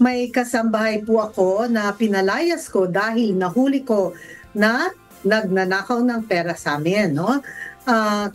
May kasambahay po ako na pinalayas ko dahil nahuli ko na nagnanakaw ng pera sa amin, no?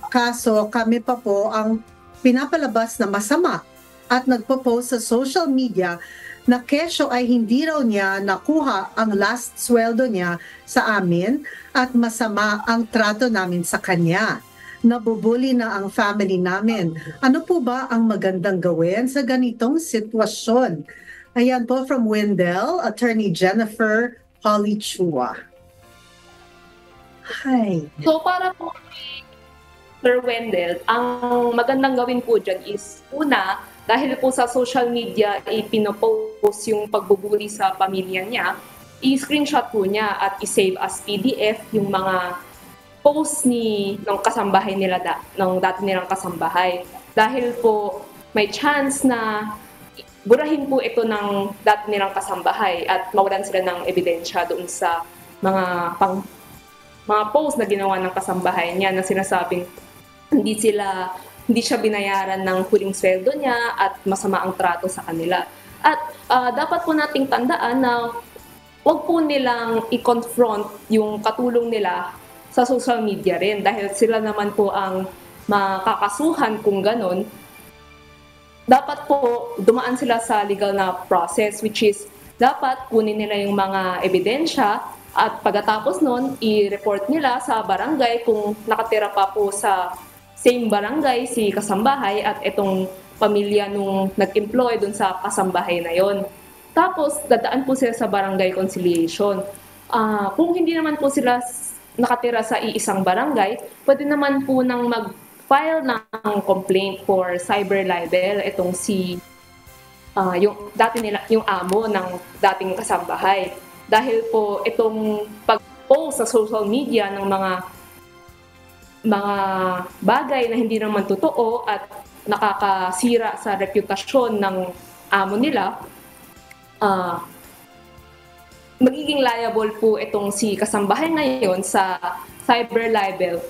Kaso kami pa po ang pinapalabas na masama at nagpo-post sa social media na kesyo ay hindi raw niya nakuha ang last sweldo niya sa amin at masama ang trato namin sa kanya. Nabubuli na ang family namin. Ano po ba ang magandang gawin sa ganitong sitwasyon? Ayan po from Wendell, Attorney Jennifer Holichua. Hi. So para po kay Sir Wendell, ang magandang gawin po dyan is una, dahil po sa social media ipinopost yung pagbubuli sa pamilya niya, i-screenshot po niya at i-save as PDF yung mga post ng kasambahay nila ng dati nilang kasambahay. Dahil po may chance na burahin po ito ng dati nilang kasambahay at mawalan sila ng ebidensya doon sa mga post na ginawa ng kasambahay niya na sinasabing hindi siya binayaran ng huling sweldo niya at masama ang trato sa kanila. At dapat po nating tandaan na wag po nilang i-confront yung katulong nila sa social media rin dahil sila naman po ang makakasuhan kung ganon. Dapat po dumaan sila sa legal na process, which is dapat kunin nila yung mga ebidensya at pagkatapos nun, i-report nila sa barangay kung nakatira pa po sa same barangay si kasambahay at itong pamilya nung nag-employ dun sa kasambahay na yon. Tapos dadaan po sila sa barangay conciliation. Kung hindi naman po sila nakatira sa iisang barangay, pwede naman po nang mag-file ng complaint for cyber libel itong yung amo ng dating kasambahay. Dahil po itong pag-post sa social media ng mga bagay na hindi naman totoo at nakakasira sa reputasyon ng amo nila, magiging liable po itong si kasambahay ngayon sa cyber libel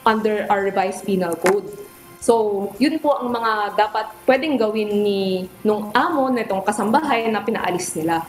under our revised penal code. So, yun po ang mga dapat pwedeng gawin nung amo na itong kasambahay na pinaalis nila.